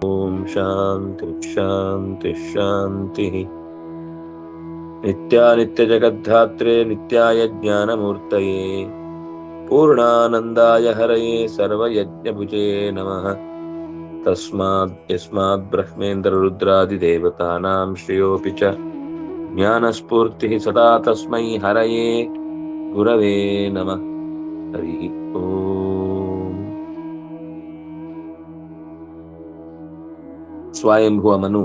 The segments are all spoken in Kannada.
ಓಂ ಶಾಂತಿ ಶಾಂತಿ ಶಾಂತಿ. ನಿತ್ಯಾನಿತ್ಯ ಜಗದ್ಧಾತ್ರೆ ನಿತ್ಯಾಯ ಜ್ಞಾನಮೂರ್ತಯೇ ಪೂರ್ಣಾನಂದಾಯ ಹರಯೇ ಸರ್ವಯಜ್ಞಭುಜೇ ನಮಃ. ತಸ್ಮಾದ್ ಯಸ್ಮಾದ್ ಬ್ರಹ್ಮೇಂದ್ರ ರುದ್ರಾದಿ ದೇವತಾನಾಂ ಶ್ರೇಯೋಪಿ ಚ ಜ್ಞಾನಸ್ಫೂರ್ತಿಃ ಸದಾ ತಸ್ಮೈ ಹರಯೇ ಗುರವೇ ನಮಃ. ಹರಿ ಓಂ. ಸ್ವಯಂಭುವ ಮನು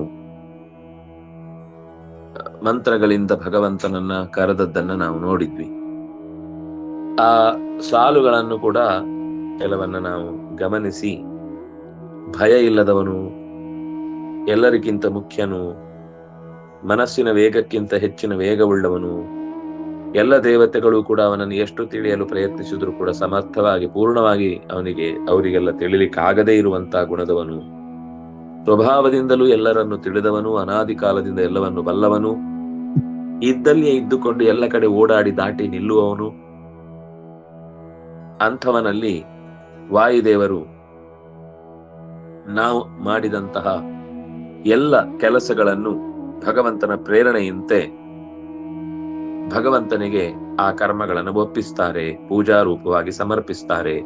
ಮಂತ್ರಗಳಿಂದ ಭಗವಂತನನ್ನ ಕರೆದದ್ದನ್ನ ನಾವು ನೋಡಿದ್ವಿ. ಆ ಸಾಲುಗಳನ್ನು ಕೂಡ ಕೆಲವನ್ನ ನಾವು ಗಮನಿಸಿ, ಭಯ ಇಲ್ಲದವನು, ಎಲ್ಲರಿಗಿಂತ ಮುಖ್ಯನು, ಮನಸ್ಸಿನ ವೇಗಕ್ಕಿಂತ ಹೆಚ್ಚಿನ ವೇಗವುಳ್ಳವನು, ಎಲ್ಲ ದೇವತೆಗಳು ಕೂಡ ಅವನನ್ನು ಎಷ್ಟು ತಿಳಿಯಲು ಪ್ರಯತ್ನಿಸಿದ್ರು ಕೂಡ ಸಮರ್ಥವಾಗಿ ಪೂರ್ಣವಾಗಿ ಅವರಿಗೆಲ್ಲ ತಿಳಿಲಿಕ್ಕಾಗದೇ ಇರುವಂತಹ ಗುಣದವನು, ಸ್ವಭಾವದಿಂದಲೂ ಎಲ್ಲರನ್ನು ತಿಳಿದವನು, ಅನಾದಿ ಕಾಲದಿಂದ ಎಲ್ಲವನ್ನು ಬಲ್ಲವನು, ಇದ್ದಲ್ಲಿಯೇ ಇದ್ದುಕೊಂಡು ಎಲ್ಲ ಕಡೆ ಓಡಾಡಿ ದಾಟಿ ನಿಲ್ಲುವವನು. ಅಂಥವನಲ್ಲಿ ವಾಯುದೇವರು ನಾವು ಮಾಡಿದಂತಹ ಎಲ್ಲ ಕೆಲಸಗಳನ್ನು ಭಗವಂತನ ಪ್ರೇರಣೆಯಂತೆ ಭಗವಂತನಿಗೆ ಆ ಕರ್ಮಗಳನ್ನು ಒಪ್ಪಿಸ್ತಾರೆ, ಪೂಜಾ ರೂಪವಾಗಿ ಸಮರ್ಪಿಸ್ತಾರೆ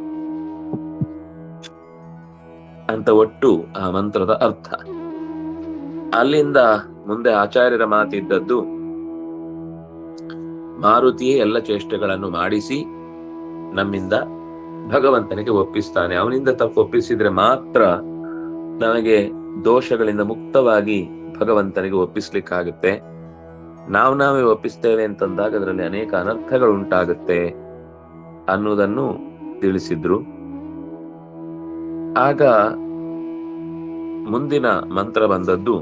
ಅಂತ ಒಟ್ಟು ಆ ಮಂತ್ರದ ಅರ್ಥ. ಅಲ್ಲಿಂದ ಮುಂದೆ ಆಚಾರ್ಯರ ಮಾತಿದ್ದದ್ದು, ಮಾರುತಿಯೇ ಎಲ್ಲ ಚೇಷ್ಟೆಗಳನ್ನು ಮಾಡಿಸಿ ನಮ್ಮಿಂದ ಭಗವಂತನಿಗೆ ಒಪ್ಪಿಸ್ತಾನೆ. ಅವನಿಂದ ಒಪ್ಪಿಸಿದ್ರೆ ಮಾತ್ರ ನಮಗೆ ದೋಷಗಳಿಂದ ಮುಕ್ತವಾಗಿ ಭಗವಂತನಿಗೆ ಒಪ್ಪಿಸ್ಲಿಕ್ಕಾಗುತ್ತೆ. ನಾವೇ ಒಪ್ಪಿಸ್ತೇವೆ ಅಂತಂದಾಗ ಅದರಲ್ಲಿ ಅನೇಕ ಅನರ್ಥಗಳು ಉಂಟಾಗುತ್ತೆ ಅನ್ನುವುದನ್ನು ತಿಳಿಸಿದ್ರು. ಆಗ ಮುಂದಿನ ಮಂತ್ರ ಬಂದದ್ದು,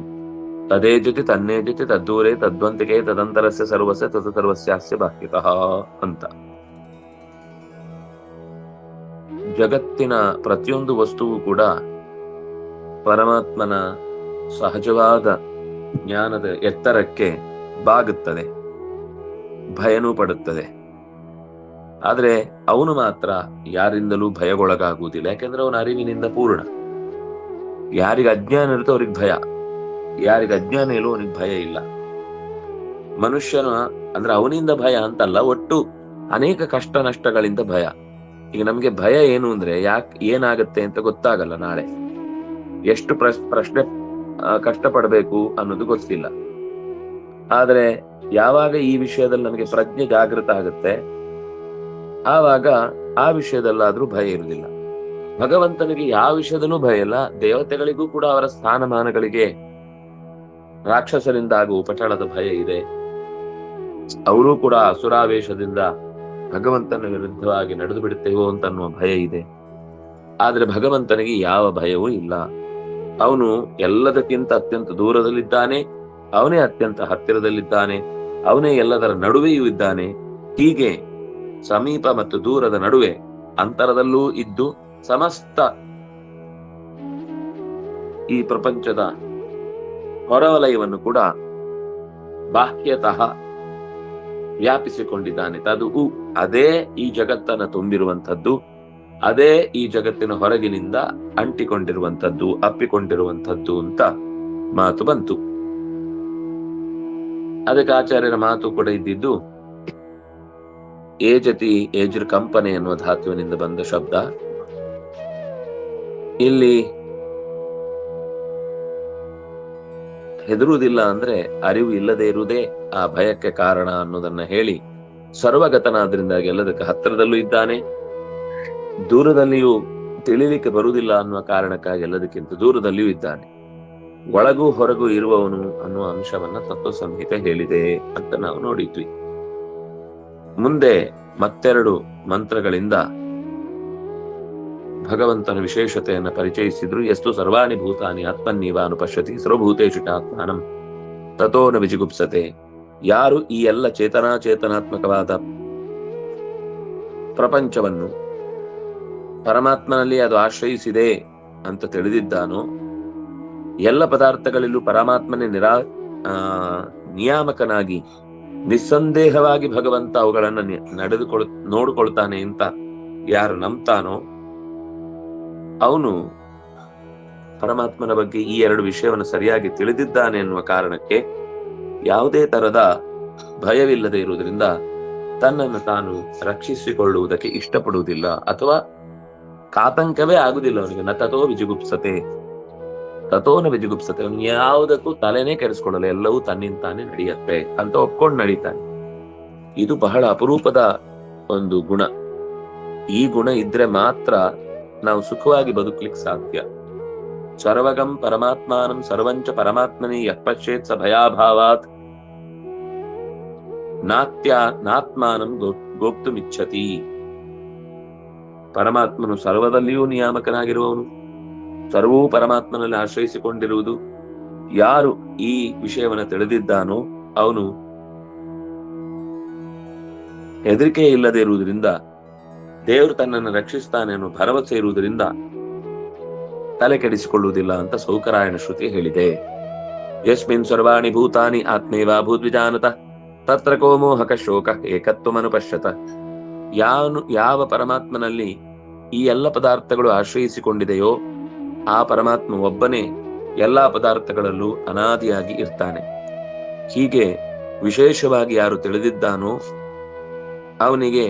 ತದೇ ಜೊತೆ ತನ್ನೇ ಜೊತೆ ತದ್ದೂರೇ ತದ್ವಂತಿಕೆ ತದಂತರಸ್ಯ ಸರ್ವಸ್ಯ ತದ ಸರ್ವಸ್ಯಾಸ್ಯ ಬಾಹ್ಯತಃ ಅಂತ. ಜಗತ್ತಿನ ಪ್ರತಿಯೊಂದು ವಸ್ತುವು ಕೂಡ ಪರಮಾತ್ಮನ ಸಹಜವಾದ ಜ್ಞಾನದ ಎತ್ತರಕ್ಕೆ ಬಾಗುತ್ತದೆ, ಭಯನೂ ಪಡುತ್ತದೆ. ಆದ್ರೆ ಅವನು ಮಾತ್ರ ಯಾರಿಂದಲೂ ಭಯಗೊಳಗಾಗುವುದಿಲ್ಲ, ಯಾಕೆಂದ್ರೆ ಅವನ ಅರಿವಿನಿಂದ ಪೂರ್ಣ. ಯಾರಿಗೆ ಅಜ್ಞಾನ ಇರುತ್ತೋ ಅವ್ರಿಗೆ ಭಯ, ಯಾರಿಗೆ ಅಜ್ಞಾನ ಇಲ್ಲೋ ಅವನಿಗೆ ಭಯ ಇಲ್ಲ. ಮನುಷ್ಯನ ಅಂದ್ರೆ ಅವನಿಂದ ಭಯ ಅಂತಲ್ಲ, ಒಟ್ಟು ಅನೇಕ ಕಷ್ಟ ನಷ್ಟಗಳಿಂದ ಭಯ. ಈಗ ನಮ್ಗೆ ಭಯ ಏನು ಅಂದ್ರೆ, ಏನಾಗತ್ತೆ ಅಂತ ಗೊತ್ತಾಗಲ್ಲ, ನಾಳೆ ಎಷ್ಟು ಪ್ರಶ್ನೆ ಕಷ್ಟಪಡಬೇಕು ಅನ್ನೋದು ಗೊತ್ತಿಲ್ಲ. ಆದ್ರೆ ಯಾವಾಗ ಈ ವಿಷಯದಲ್ಲಿ ನಮಗೆ ಪ್ರಜ್ಞೆ ಜಾಗೃತ ಆಗುತ್ತೆ, ಆವಾಗ ಆ ವಿಷಯದಲ್ಲಾದ್ರೂ ಭಯ ಇರುವುದಿಲ್ಲ. ಭಗವಂತನಿಗೆ ಯಾವ ವಿಷಯದಲ್ಲೂ ಭಯ ಇಲ್ಲ. ದೇವತೆಗಳಿಗೂ ಕೂಡ ಅವರ ಸ್ಥಾನಮಾನಗಳಿಗೆ ರಾಕ್ಷಸರಿಂದ ಆಗುವ ಉಪಟಳದ ಭಯ ಇದೆ. ಅವರು ಕೂಡ ಅಸುರಾವೇಶದಿಂದ ಭಗವಂತನ ವಿರುದ್ಧವಾಗಿ ನಡೆದು ಬಿಡುತ್ತೇವೋ ಅಂತ ಅನ್ನುವ ಭಯ ಇದೆ. ಆದ್ರೆ ಭಗವಂತನಿಗೆ ಯಾವ ಭಯವೂ ಇಲ್ಲ. ಅವನು ಎಲ್ಲದಕ್ಕಿಂತ ಅತ್ಯಂತ ದೂರದಲ್ಲಿದ್ದಾನೆ, ಅವನೇ ಅತ್ಯಂತ ಹತ್ತಿರದಲ್ಲಿದ್ದಾನೆ, ಅವನೇ ಎಲ್ಲದರ ನಡುವೆಯೂ ಇದ್ದಾನೆ. ಹೀಗೆ ಸಮೀಪ ಮತ್ತು ದೂರದ ನಡುವೆ ಅಂತರದಲ್ಲೂ ಇದ್ದು ಸಮಸ್ತ ಈ ಪ್ರಪಂಚದ ಹೊರವಲಯವನ್ನು ಕೂಡ ಬಾಹ್ಯತಃ ವ್ಯಾಪಿಸಿಕೊಂಡಿದ್ದಾನೆ. ಅದೇ ಈ ಜಗತ್ತನ್ನು ತುಂಬಿರುವಂಥದ್ದು, ಅದೇ ಈ ಜಗತ್ತಿನ ಹೊರಗಿನಿಂದ ಅಂಟಿಕೊಂಡಿರುವಂಥದ್ದು, ಅಪ್ಪಿಕೊಂಡಿರುವಂಥದ್ದು ಅಂತ ಮಾತು ಬಂತು. ಅದಕ್ಕೆ ಆಚಾರ್ಯರ ಮಾತು ಕೂಡ ಇದ್ದಿದ್ದು ಏಜತಿ ಏಜ್ರ ಕಂಪನೆ ಎನ್ನುವ ಧಾತುವಿನಿಂದ ಬಂದ ಶಬ್ದ. ಇಲ್ಲಿ ಹೆದರುವುದಿಲ್ಲ ಅಂದ್ರೆ ಅರಿವು ಇಲ್ಲದೆ ಇರುವುದೇ ಆ ಭಯಕ್ಕೆ ಕಾರಣ ಅನ್ನೋದನ್ನ ಹೇಳಿ, ಸರ್ವಗತನಾದ್ರಿಂದಾಗಿ ಎಲ್ಲದಕ್ಕೆ ಹತ್ತಿರದಲ್ಲೂ ಇದ್ದಾನೆ, ದೂರದಲ್ಲಿಯೂ ತಿಳಿಲಿಕ್ಕೆ ಬರುವುದಿಲ್ಲ ಅನ್ನುವ ಕಾರಣಕ್ಕಾಗಿ ಎಲ್ಲದಕ್ಕಿಂತ ದೂರದಲ್ಲಿಯೂ ಇದ್ದಾನೆ, ಒಳಗೂ ಹೊರಗೂ ಇರುವವನು ಅನ್ನುವ ಅಂಶವನ್ನ ತತ್ವ ಸಂಹಿತೆ ಹೇಳಿದೆ ಅಂತ ನಾವು ನೋಡಿದ್ವಿ. ಮುಂದೆ ಮತ್ತೆರಡು ಮಂತ್ರಗಳಿಂದ ಭಗವಂತನ ವಿಶೇಷತೆಯನ್ನು ಪರಿಚಯಿಸಿದ್ರು. ಎಷ್ಟು ಸರ್ವಾಣಿ ಭೂತಾನಿ ಆತ್ಮನ್ಯವಾನು ಪಶ್ಯತಿ ಸರ್ವಭೂತೇಷು ಆತ್ಮಾನಂ ತಥೋ ನ ವಿಜಿಗುಪ್ಸತೆ. ಯಾರು ಈ ಎಲ್ಲ ಚೇತನಾತ್ಮಕವಾದ ಪ್ರಪಂಚವನ್ನು ಪರಮಾತ್ಮನಲ್ಲಿ ಅದು ಆಶ್ರಯಿಸಿದೆ ಅಂತ ತಿಳಿದಿದ್ದಾನೋ, ಎಲ್ಲ ಪದಾರ್ಥಗಳಲ್ಲೂ ಪರಮಾತ್ಮನೇ ನಿಯಾಮಕನಾಗಿ ನಿಸ್ಸಂದೇಹವಾಗಿ ಭಗವಂತ ಅವುಗಳನ್ನು ನೋಡಿಕೊಳ್ತಾನೆ ಅಂತ ಯಾರು ನಂಬ್ತಾನೋ ಅವನು ಪರಮಾತ್ಮನ ಬಗ್ಗೆ ಈ ಎರಡು ವಿಷಯವನ್ನು ಸರಿಯಾಗಿ ತಿಳಿದಿದ್ದಾನೆ ಎನ್ನುವ ಕಾರಣಕ್ಕೆ ಯಾವುದೇ ತರದ ಭಯವಿಲ್ಲದೆ ಇರುವುದರಿಂದ ತನ್ನನ್ನು ತಾನು ರಕ್ಷಿಸಿಕೊಳ್ಳುವುದಕ್ಕೆ ಇಷ್ಟಪಡುವುದಿಲ್ಲ, ಅಥವಾ ಆತಂಕವೇ ಆಗುದಿಲ್ಲ ಅವನಿಗೆ. ನ ತಥೋ ವಿಜಿಗುಪ್ಸತೆ ತಥೋನ ವಿಜಿಗುಪ್ಸತೆ, ಅವನು ಯಾವುದಕ್ಕೂ ತಲೆನೇ ಕೆಡಿಸ್ಕೊಳ್ಳಲ್ಲ, ಎಲ್ಲವೂ ತನ್ನಿಂದ ತಾನೇ ನಡೆಯುತ್ತೆ ಅಂತ ಒಪ್ಕೊಂಡು ನಡೀತಾನೆ. ಇದು ಬಹಳ ಅಪರೂಪದ ಒಂದು ಗುಣ. ಈ ಗುಣ ಇದ್ರೆ ಮಾತ್ರ ನಾವು ಸುಖವಾಗಿ ಬದುಕಲಿಕ್ಕೆ ಸಾಧ್ಯ. ಸರ್ವಗಂ ಪರಮಾತ್ಮಾನಂ ಸರ್ವಂಚ ಪರಮಾತ್ಮನಿ ಯಃ ಪಶ್ಯೇತ್ ಸ ಭಯಾಭಾವಾತ್ ನಾತ್ಮಾನಂ ಗೋಪ್ತುಮಿಚ್ಛತಿ. ಪರಮಾತ್ಮನು ಸರ್ವದಲ್ಲಿಯೂ ನಿಯಾಮಕನಾಗಿರುವವನು, ಸರ್ವೂ ಪರಮಾತ್ಮನಲ್ಲಿ ಆಶ್ರಯಿಸಿಕೊಂಡಿರುವುದು. ಯಾರು ಈ ವಿಷಯವನ್ನು ತಿಳಿದಿದ್ದಾನೋ ಅವನು ಹೆದರಿಕೆ ಇಲ್ಲದೆ ಇರುವುದರಿಂದ, ದೇವರು ತನ್ನನ್ನು ರಕ್ಷಿಸ್ತಾನೆ ಅನ್ನೋ ಭರವಸೆ ಇರುವುದರಿಂದ ತಲೆ ಕೆಡಿಸಿಕೊಳ್ಳುವುದಿಲ್ಲ ಅಂತ ಸೌಕರಾಯಣ ಶ್ರುತಿ ಹೇಳಿದೆ. ಯಸ್ಮಿನ್ ಸರ್ವಾಣಿ ಭೂತಾನಿ ಆತ್ಮೇವಾ ಭೂದ್ವಿಜಾನತ ತತ್ರ ಕೋ ಮೋಹಕ ಶೋಕ ಏಕತ್ವಮನುಪಶ್ಯತ. ಯಾವ ಪರಮಾತ್ಮನಲ್ಲಿ ಈ ಎಲ್ಲ ಪದಾರ್ಥಗಳು ಆಶ್ರಯಿಸಿಕೊಂಡಿದೆಯೋ ಆ ಪರಮಾತ್ಮ ಒಬ್ಬನೇ ಎಲ್ಲಾ ಪದಾರ್ಥಗಳಲ್ಲೂ ಅನಾದಿಯಾಗಿ ಇರ್ತಾನೆ. ಹೀಗೆ ವಿಶೇಷವಾಗಿ ಯಾರು ತಿಳಿದಿದ್ದಾನೋ ಅವನಿಗೆ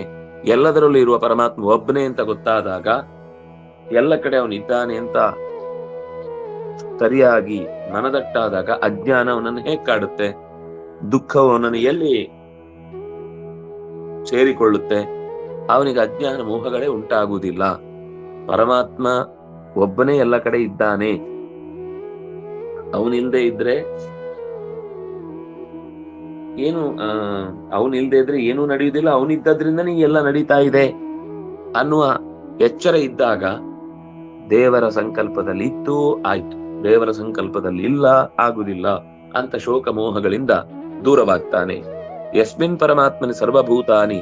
ಎಲ್ಲದರಲ್ಲೂ ಇರುವ ಪರಮಾತ್ಮ ಒಬ್ಬನೇ ಅಂತ ಗೊತ್ತಾದಾಗ, ಎಲ್ಲ ಕಡೆ ಅವನಿದ್ದಾನೆ ಅಂತ ಸರಿಯಾಗಿ ಮನದಟ್ಟಾದಾಗ ಅಜ್ಞಾನ ಅವನನ್ನು ಹೇಗೆ ಕಾಡುತ್ತೆ, ದುಃಖವು ಅವನನ್ನು ಎಲ್ಲಿ ಸೇರಿಕೊಳ್ಳುತ್ತೆ, ಅವನಿಗೆ ಅಜ್ಞಾನ ಮೋಹಗಳೇ ಉಂಟಾಗುವುದಿಲ್ಲ. ಪರಮಾತ್ಮ ಒಬ್ಬನೇ ಎಲ್ಲ ಕಡೆ ಇದ್ದಾನೆ, ಅವನಿಲ್ದೆ ಇದ್ರೆ ಅವನಿಲ್ದೆ ಇದ್ರೆ ಏನೂ ನಡೆಯುವುದಿಲ್ಲ, ಅವನಿದ್ದದ್ರಿಂದನೇ ಎಲ್ಲ ನಡೀತಾ ಇದೆ ಅನ್ನುವ ಎಚ್ಚರ ಇದ್ದಾಗ ದೇವರ ಸಂಕಲ್ಪದಲ್ಲಿ ಇತ್ತು ಆಯ್ತು, ದೇವರ ಸಂಕಲ್ಪದಲ್ಲಿ ಇಲ್ಲ ಆಗುದಿಲ್ಲ ಅಂತ ಶೋಕ ಮೋಹಗಳಿಂದ ದೂರವಾಗ್ತಾನೆ. ಯಸ್ಮಿನ್ ಪರಮಾತ್ಮನಿ ಸರ್ವಭೂತಾನಿ,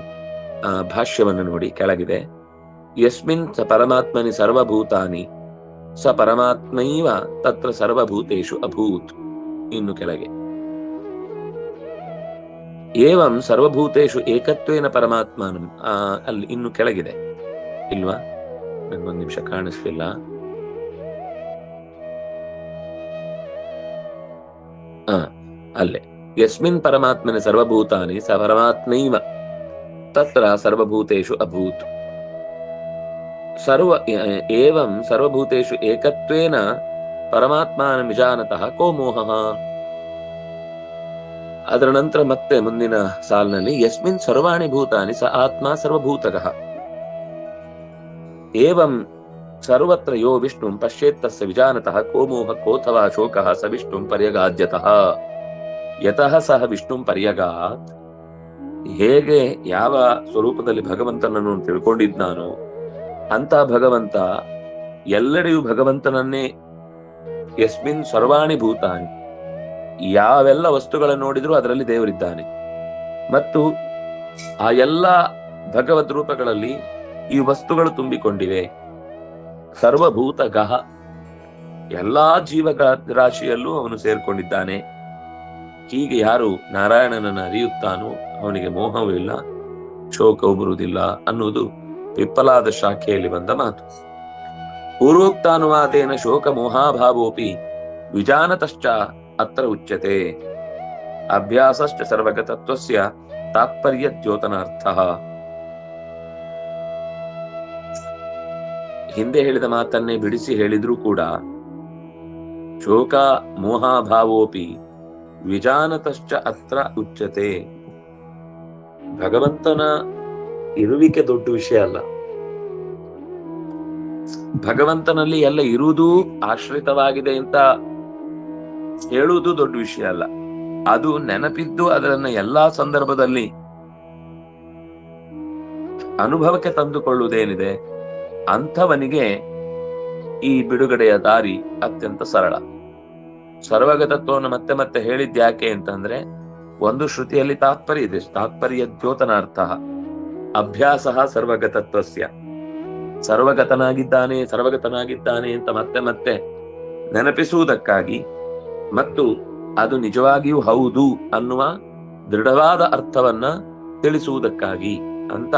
ಭಾಷ್ಯವನ್ನು ನೋಡಿ ಕೆಳಗಿದೆ. ಯಸ್ಮಿನ್ ಸ ಪರಮಾತ್ಮನಿ ಸರ್ವಭೂತಾನಿ ಸ ಪರಮಾತ್ಮೈವ ತತ್ರ ಸರ್ವಭೂತೇಷು ಅಭೂತ್. ಇನ್ನು ಕೆಳಗೆ ಏವಂ ಸರ್ವಭೂತೇಷು ಏಕತ್ವೇನ ಪರಮಾತ್ಮನಂ, ಅಲ್ಲಿ ಇನ್ನು ಕೆಳಗಿದೆ ಇಲ್ವಾ, ನಂಗೊಂದು ನಿಮಿಷ ಕಾಣಿಸ್ತಿಲ್ಲ. ಅಲ್ಲೇ ಯಸ್ಮಿನ್ ಪರಮಾತ್ಮನ ಸರ್ವಭೂತಾನಿ ಸ ಪರಮಾತ್ಮೈವ ತತ್ರ ಸರ್ವಭೂತೇಷು ಅಭೂತ್. ಏವಂ ಸರ್ವಭೂತೇಷು ಏಕತ್ವೇನ ಪರಮಾತ್ಮನ ವಿಜಾನತಃ ಕೋ ಮೋಹಃ. ಅದರ ನಂತರ ಮತ್ತೆ ಮುಂದಿನ ಸಾಲಿನಲ್ಲಿ ಯಸ್ಮಿನ್ ಸರ್ವಾಣಿ ಭೂತಾನಿ ಸ ಆತ್ಮ ಸರ್ವಭೂತಃ. ಏವಂ ಸರ್ವತ್ರ ಯೋ ವಿಷ್ಣುಂ ಪಶ್ಯೇತ್ ತಸ್ಯ ವಿಜಾನತಃ ಕೋ ಮೋಹ ಕೋಥವಾ ಶೋಕಃ ಸ ವಿಷ್ಣುಂ ಪರ್ಯಗಾದ್ಯತಃ. ಯತಃ ಸಹ ವಿಷ್ಣುಂ ಪರ್ಯಗಾತ್. ಹೇಗೆ ಯಾವ ಸ್ವರೂಪದಲ್ಲಿ ಭಗವಂತನನ್ನು ತಿಳ್ಕೊಂಡಿದ್ದಾನೋ ಅಂತ ಭಗವಂತ ಎಲ್ಲೆಡೆಯೂ ಭಗವಂತನನ್ನೇ. ಯಸ್ಮಿನ್ ಸರ್ವಾಣಿ ಭೂತಾನಿ, ಯಾವೆಲ್ಲ ವಸ್ತುಗಳನ್ನು ನೋಡಿದ್ರೂ ಅದರಲ್ಲಿ ದೇವರಿದ್ದಾನೆ. ಮತ್ತು ಆ ಎಲ್ಲ ಭಗವದ್ ರೂಪಗಳಲ್ಲಿ ಈ ವಸ್ತುಗಳು ತುಂಬಿಕೊಂಡಿವೆ. ಸರ್ವಭೂತ ಗಹ, ಎಲ್ಲಾ ಜೀವ ರಾಶಿಯಲ್ಲೂ ಅವನು ಸೇರ್ಕೊಂಡಿದ್ದಾನೆ. ಹೀಗೆ ಯಾರು ನಾರಾಯಣನನ್ನು ಅರಿಯುತ್ತಾನೋ ಅವನಿಗೆ ಮೋಹವೂ ಇಲ್ಲ, ಶೋಕವೂ ಬರುವುದಿಲ್ಲ ಅನ್ನುವುದು ಪಿಪ್ಪಲಾದ ಶಾಖೆಯಲ್ಲಿ ಬಂದ ಮಾತು. ಪೂರ್ವೋಕ್ತಾನುವಾದೇನ ಶೋಕ ಮೋಹಾಭಾವೋಪಿ ವಿಜಾನತಶ್ಚ ಅತ್ರ ಉಚ್ಯತೆ. ಅಭ್ಯಾಸಶ್ಚ ಸರ್ವಗತತ್ವಸ್ಯ ತಾತ್ಪರ್ಯ ದ್ಯೋತನಾರ್ಥಃ. ಹಿಂದೆ ಹೇಳಿದ ಮಾತನ್ನೇ ಬಿಡಿಸಿ ಹೇಳಿದ್ರೂ ಕೂಡ ಶೋಕ ಮೋಹಾಭಾವೋಪಿ ವಿಜಾನತಶ್ಚ ಅತ್ರ ಉಚ್ಯತೆ. ಭಗವಂತನ ಇರುವಿಕೆ ದೊಡ್ಡ ವಿಷಯ ಅಲ್ಲ, ಭಗವಂತನಲ್ಲಿ ಎಲ್ಲ ಇರುವುದು ಆಶ್ರಿತವಾಗಿದೆ ಅಂತ ಹೇಳುವುದು ದೊಡ್ಡ ವಿಷಯ ಅಲ್ಲ. ಅದು ನೆನಪಿದ್ದು ಅದನ್ನ ಎಲ್ಲಾ ಸಂದರ್ಭದಲ್ಲಿ ಅನುಭವಕ್ಕೆ ತಂದುಕೊಳ್ಳುವುದೇನಿದೆ ಅಂಥವನಿಗೆ ಈ ಬಿಡುಗಡೆಯ ದಾರಿ ಅತ್ಯಂತ ಸರಳ. ಸರ್ವಗತತ್ವವನ್ನು ಮತ್ತೆ ಮತ್ತೆ ಹೇಳಿದ್ಯಾಕೆ ಅಂತಂದ್ರೆ, ಒಂದು ಶ್ರುತಿಯಲ್ಲಿ ತಾತ್ಪರ್ಯ ಇದೆ, ತಾತ್ಪರ್ಯ ದ್ಯೋತನಾರ್ಥ. ಅಭ್ಯಾಸ ಸರ್ವಗತತ್ವಸ್ಯ, ಸರ್ವಗತನಾಗಿದ್ದಾನೆ ಸರ್ವಗತನಾಗಿದ್ದಾನೆ ಅಂತ ಮತ್ತೆ ಮತ್ತೆ ನೆನಪಿಸುವುದಕ್ಕಾಗಿ ಮತ್ತು ಅದು ನಿಜವಾಗಿಯೂ ಹೌದು ಅನ್ನುವ ದೃಢವಾದ ಅರ್ಥವನ್ನ ತಿಳಿಸುವುದಕ್ಕಾಗಿ ಅಂತ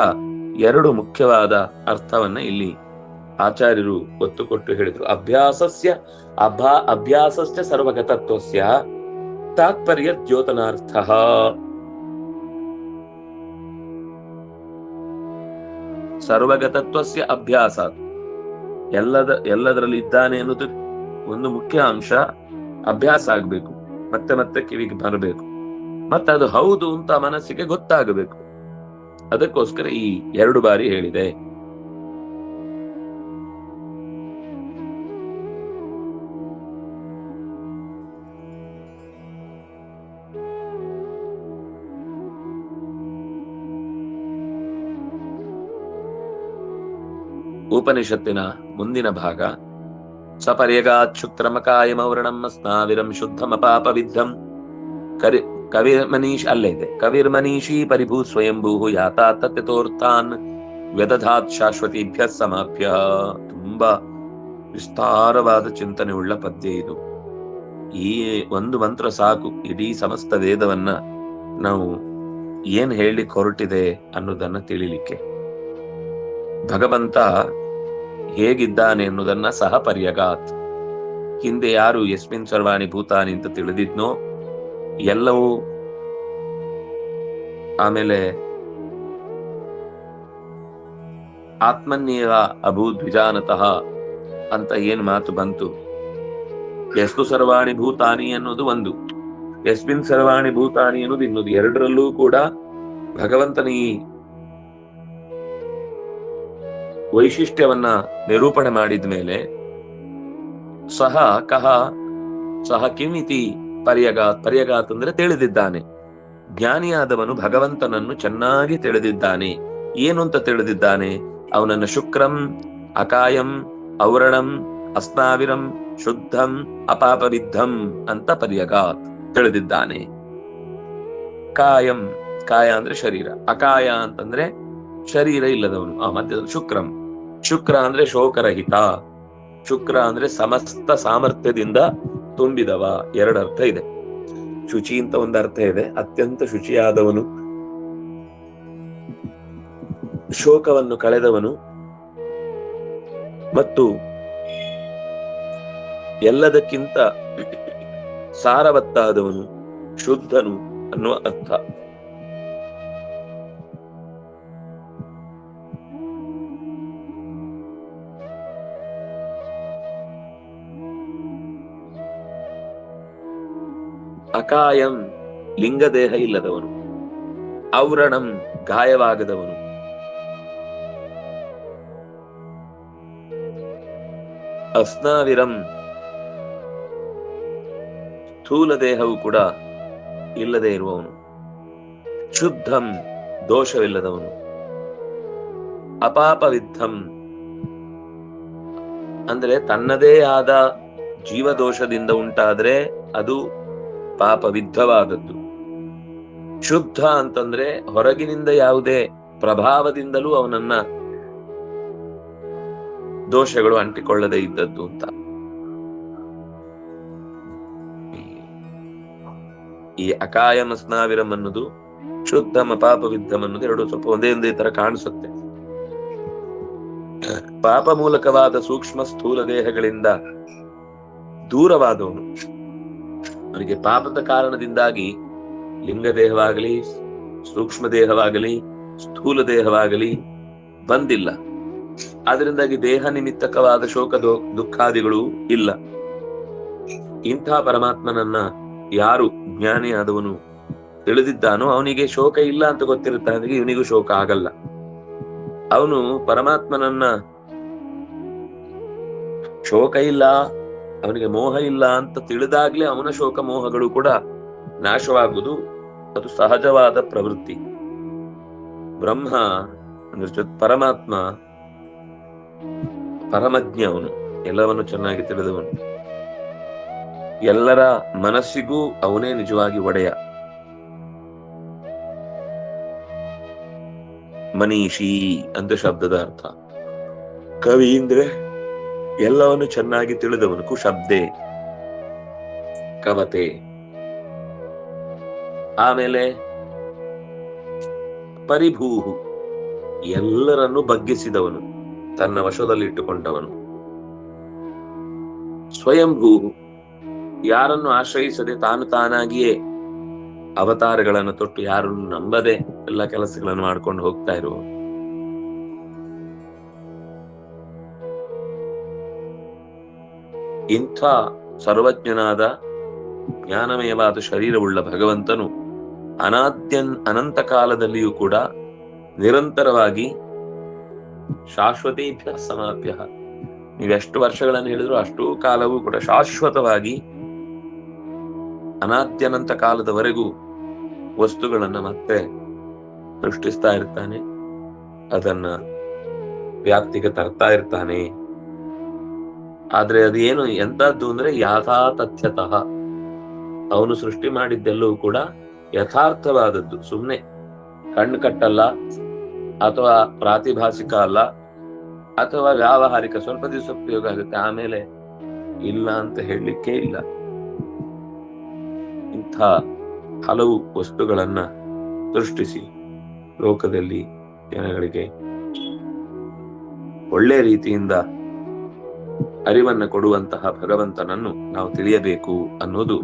ಎರಡು ಮುಖ್ಯವಾದ ಅರ್ಥವನ್ನ ಇಲ್ಲಿ ಆಚಾರ್ಯರು ಒತ್ತು ಕೊಟ್ಟು ಹೇಳಿದ್ರು. ಅಭ್ಯಾಸಸ್ಯ ಸರ್ವಗತತ್ವಸ್ಯ ತಾತ್ಪರ್ಯ ದ್ಯೋತನಾರ್ಥ. ಸರ್ವಗತತ್ವಸ್ಯ ಅಭ್ಯಾಸ, ಎಲ್ಲದರಲ್ಲಿ ಇದ್ದಾನೆ ಅನ್ನೋದು ಒಂದು ಮುಖ್ಯ ಅಂಶ. ಅಭ್ಯಾಸ ಆಗ್ಬೇಕು, ಮತ್ತೆ ಮತ್ತೆ ಕಿವಿಗೆ ಬರಬೇಕು, ಮತ್ತೆ ಅದು ಹೌದು ಅಂತ ಮನಸ್ಸಿಗೆ ಗೊತ್ತಾಗಬೇಕು. ಅದಕ್ಕೋಸ್ಕರ ಈ 2 ಬಾರಿ ಹೇಳಿದೆ. ಉಪನಿಷತ್ತಿನ ಮುಂದಿನ ಭಾಗ. ಸಪರ್ಯಗಾತ್ ಶುಕ್ರಮಕಾಯಮೌರಣಂ ಸ್ನಾವಿರಂ ಶುದ್ಧಮಪಾಪವಿದ್ಧಂ ಕವಿರ್ಮನೀಶ್ ಅಲ್ಲೇ ಇದೆ. ಕವಿರ್ಮನೀಷಿ ಪರಿಭೂ ಸ್ವಯಂಭೂ ಯಾತಾ ತತ್ಯತೋರ್ಥಾನ್ ವ್ಯದಧಾತ್ ಶಾಶ್ವತೀಭ್ಯ ಸಮಾಭ್ಯ. ತುಂಬಾ ವಿಸ್ತಾರವಾದ ಚಿಂತನೆ ಉಳ್ಳ ಪದ್ಯ ಇದು. ಈ ಒಂದು ಮಂತ್ರ ಸಾಕು ಇಡೀ ಸಮಸ್ತ ವೇದವನ್ನ ನಾವು ಏನ್ ಹೇಳಲಿಕ್ಕೆ ಹೊರಟಿದೆ ಅನ್ನೋದನ್ನ ತಿಳಿಲಿಕ್ಕೆ. ಭಗವಂತ ಹೇಗಿದ್ದಾನೆ ಅನ್ನೋದನ್ನ ಸಹ ಪರ್ಯಗಾತ್, ಹಿಂದೆ ಯಾರು ಯಸ್ಮಿನ್ ಸರ್ವಾಣಿ ಭೂತಾನಿ ಅಂತ ತಿಳಿದಿದ್ನೋ ಎಲ್ಲವೂ, ಆಮೇಲೆ ಆತ್ಮನ್ಯೇವ ಅಭೂದ್ವಿಜಾನತಃ ಅಂತ ಏನ್ ಮಾತು ಬಂತು. ಎಷ್ಟು ಸರ್ವಾಣಿ ಭೂತಾನಿ ಅನ್ನೋದು ಒಂದು, ಯಸ್ಮಿನ್ ಸರ್ವಾಣಿ ಭೂತಾನಿ ಅನ್ನೋದು ಇನ್ನೊಂದು. ಎರಡರಲ್ಲೂ ಕೂಡ ಭಗವಂತನ ಈ ವೈಶಿಷ್ಟ್ಯವನ್ನ ನಿರೂಪಣೆ ಮಾಡಿದ ಮೇಲೆ ಸಹ ಕಹ ಸಹ ಕಿಮಿತಿ ಪರ್ಯಗಾತ್ ಅಂದ್ರೆ ತಿಳಿದಿದ್ದಾನೆ. ಜ್ಞಾನಿಯಾದವನು ಭಗವಂತನನ್ನು ಚೆನ್ನಾಗಿ ತಿಳಿದಿದ್ದಾನೆ. ಏನು ಅಂತ ತಿಳಿದಿದ್ದಾನೆ? ಅವನನ್ನು ಶುಕ್ರಂ ಅಕಾಯಂ ಔರಣಂ ಅಸ್ನಾವಿರಂ ಶುದ್ಧಂ ಅಪಾಪವಿದ್ಧಂ ಅಂತ ಪರ್ಯಗಾತ್ ತಿಳಿದಿದ್ದಾನೆ. ಕಾಯಂ, ಕಾಯ ಅಂದ್ರೆ ಶರೀರ, ಅಕಾಯ ಅಂತಂದ್ರೆ ಶರೀರ ಇಲ್ಲದವನು. ಮಧ್ಯದಲ್ಲಿ ಶುಕ್ರಂ, ಶುಕ್ರ ಅಂದ್ರೆ ಶೋಕರಹಿತ, ಶುಕ್ರ ಅಂದ್ರೆ ಸಮಸ್ತ ಸಾಮರ್ಥ್ಯದಿಂದ ತುಂಬಿದವ. 2 ಅರ್ಥ ಇದೆ. ಶುಚಿ ಅಂತ ಒಂದು ಅರ್ಥ ಇದೆ, ಅತ್ಯಂತ ಶುಚಿಯಾದವನು, ಶೋಕವನ್ನು ಕಳೆದವನು, ಮತ್ತು ಎಲ್ಲದಕ್ಕಿಂತ ಸಾರವತ್ತಾದವನು, ಶುದ್ಧನು ಅನ್ನುವ ಅರ್ಥ. ಅಕಾಯಂ ಲಿಂಗದೇಹ ಇಲ್ಲದವನು, ಔರಣಂ ಗಾಯವಾಗದವನು, ಅಸ್ನಾವಿರಂ ಸ್ಥೂಲ ದೇಹವು ಕೂಡ ಇಲ್ಲದೆ ಇರುವವನು, ಶುದ್ಧಂ ದೋಷವಿಲ್ಲದವನು, ಅಪಾಪವಿದ್ಧಂ ಅಂದ್ರೆ ತನ್ನದೇ ಆದ ಜೀವದೋಷದಿಂದ ಉಂಟಾದ್ರೆ ಅದು ಪಾಪವಿದ್ಧವಾದದ್ದು. ಶುದ್ಧ ಅಂತಂದ್ರೆ ಹೊರಗಿನಿಂದ ಯಾವುದೇ ಪ್ರಭಾವದಿಂದಲೂ ಅವನನ್ನ ದೋಷಗಳು ಅಂಟಿಕೊಳ್ಳದೆ ಇದ್ದದ್ದು ಅಂತ. ಈ ಅಕಾಯಂ ಅಸ್ನಾವಿರಂ ಅನ್ನೋದು ಶುದ್ಧಂ ಅಪಾಪವಿದ್ಧಂ ಅನ್ನೋದು 2 ಸ್ವಲ್ಪ ಒಂದೇ ತರ ಕಾಣಿಸುತ್ತೆ. ಪಾಪ ಮೂಲಕವಾದ ಸೂಕ್ಷ್ಮ ಸ್ಥೂಲ ದೇಹಗಳಿಂದ ದೂರವಾದವನು. ಅವನಿಗೆ ಪಾಪದ ಕಾರಣದಿಂದಾಗಿ ಲಿಂಗ ದೇಹವಾಗಲಿ ಸೂಕ್ಷ್ಮ ದೇಹವಾಗಲಿ ಸ್ಥೂಲ ದೇಹವಾಗಲಿ ಬಂದಿಲ್ಲ. ಅದರಿಂದಾಗಿ ದೇಹ ನಿಮಿತ್ತಕವಾದ ಶೋಕ ದುಃಖಾದಿಗಳು ಇಲ್ಲ. ಇಂಥ ಪರಮಾತ್ಮನನ್ನ ಯಾರು ಜ್ಞಾನಿಯಾದವನು ತಿಳಿದಿದ್ದಾನೋ ಅವನಿಗೆ ಶೋಕ ಇಲ್ಲ ಅಂತ ಗೊತ್ತಿರುತ್ತಾನೆ, ಇವನಿಗೂ ಶೋಕ ಆಗಲ್ಲ. ಅವನು ಪರಮಾತ್ಮನನ್ನ ಶೋಕ ಇಲ್ಲ, ಅವನಿಗೆ ಮೋಹ ಇಲ್ಲ ಅಂತ ತಿಳಿದಾಗ್ಲೇ ಅವನ ಶೋಕ ಮೋಹಗಳು ಕೂಡ ನಾಶವಾಗುವುದು. ಅದು ಸಹಜವಾದ ಪ್ರವೃತ್ತಿ. ಬ್ರಹ್ಮ ಅಂದ್ರೆ ಪರಮಾತ್ಮ ಪರಮಜ್ಞ, ಅವನು ಎಲ್ಲವನ್ನು ಚೆನ್ನಾಗಿ ತಿಳಿದವನು. ಎಲ್ಲರ ಮನಸ್ಸಿಗೂ ಅವನೇ ನಿಜವಾಗಿ ಒಡೆಯ. ಮನೀಷಿ ಅಂತ ಶಬ್ದದ ಅರ್ಥ. ಕವಿ ಅಂದ್ರೆ ಎಲ್ಲವನ್ನು ಚೆನ್ನಾಗಿ ತಿಳಿದವನು. ಕುಶಬ್ದೆ ಕವತೆ. ಆಮೇಲೆ ಪರಿಭೂಹು ಎಲ್ಲರನ್ನು ಬಗ್ಗಿಸಿದವನು. ತನ್ನ ವಶದಲ್ಲಿ ಇಟ್ಟುಕೊಂಡವನು. ಸ್ವಯಂಭೂ, ಯಾರನ್ನು ಆಶ್ರಯಿಸದೆ ತಾನು ತಾನಾಗಿಯೇ ಅವತಾರಗಳನ್ನು ತೊಟ್ಟು ಯಾರನ್ನು ನಂಬದೆ ಎಲ್ಲ ಕೆಲಸಗಳನ್ನು ಮಾಡ್ಕೊಂಡು ಹೋಗ್ತಾ ಇರುವ ಇಂಥ ಸರ್ವಜ್ಞನಾದ ಜ್ಞಾನಮಯವಾದ ಶರೀರವುಳ್ಳ ಭಗವಂತನು ಅನಂತ ಕಾಲದಲ್ಲಿಯೂ ಕೂಡ ನಿರಂತರವಾಗಿ ಶಾಶ್ವತೇಭ್ಯ ಸಮಾಪ್ಯ, ನೀವೆಷ್ಟು ವರ್ಷಗಳನ್ನು ಹೇಳಿದ್ರು ಅಷ್ಟೂ ಕಾಲವೂ ಕೂಡ ಶಾಶ್ವತವಾಗಿ ಅನಾದ್ಯನಂತ ಕಾಲದವರೆಗೂ ವಸ್ತುಗಳನ್ನ ಮತ್ತೆ ಸೃಷ್ಟಿಸ್ತಾ ಇರ್ತಾನೆ, ಅದನ್ನ ವ್ಯಾಪ್ತಿಗೆ ತರ್ತಾ ಇರ್ತಾನೆ. ಆದ್ರೆ ಅದೇನು ಎಂತದ್ದು ಅಂದ್ರೆ ಯಾಥಾ ತಥ್ಯತಃ, ಅವನು ಸೃಷ್ಟಿ ಮಾಡಿದ್ದೆಲ್ಲವೂ ಕೂಡ ಯಥಾರ್ಥವಾದದ್ದು, ಸುಮ್ನೆ ಕಣ್ಣು ಕಟ್ಟಲ್ಲ ಅಥವಾ ಪ್ರಾತಿಭಾಸಿಕ ಅಲ್ಲ ಅಥವಾ ವ್ಯಾವಹಾರಿಕ, ಸ್ವಲ್ಪ ದಿವಸ ಉಪಯೋಗ ಆಗುತ್ತೆ ಆಮೇಲೆ ಇಲ್ಲ ಅಂತ ಹೇಳಲಿಕ್ಕೆ ಇಲ್ಲ. ಇಂಥ ಹಲವು ವಸ್ತುಗಳನ್ನ ಸೃಷ್ಟಿಸಿ ಲೋಕದಲ್ಲಿ ಜನಗಳಿಗೆ ಒಳ್ಳೆ ರೀತಿಯಿಂದ ಅರಿವನ್ನ ಕೊಡುವಂತಹ ಭಗವಂತನನ್ನು ನಾವು ತಿಳಿಯಬೇಕು ಅನ್ನೋದು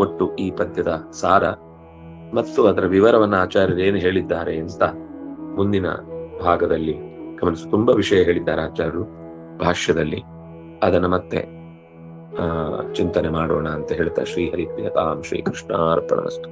ಒಟ್ಟು ಈ ಪದ್ಯದ ಸಾರ. ಮತ್ತು ಅದರ ವಿವರವನ್ನ ಆಚಾರ್ಯರು ಏನು ಹೇಳಿದ್ದಾರೆ ಅಂತ ಮುಂದಿನ ಭಾಗದಲ್ಲಿ ಗಮನಿಸಿ. ತುಂಬಾ ವಿಷಯ ಹೇಳಿದ್ದಾರೆ ಆಚಾರ್ಯರು ಭಾಷ್ಯದಲ್ಲಿ, ಅದನ್ನ ಮತ್ತೆ ಚಿಂತನೆ ಮಾಡೋಣ ಅಂತ ಹೇಳ್ತಾ ಶ್ರೀಹರಿ ಪ್ರಿಯತಾಂ ಶ್ರೀಕೃಷ್ಣ ಅರ್ಪಣಮಸ್ತು.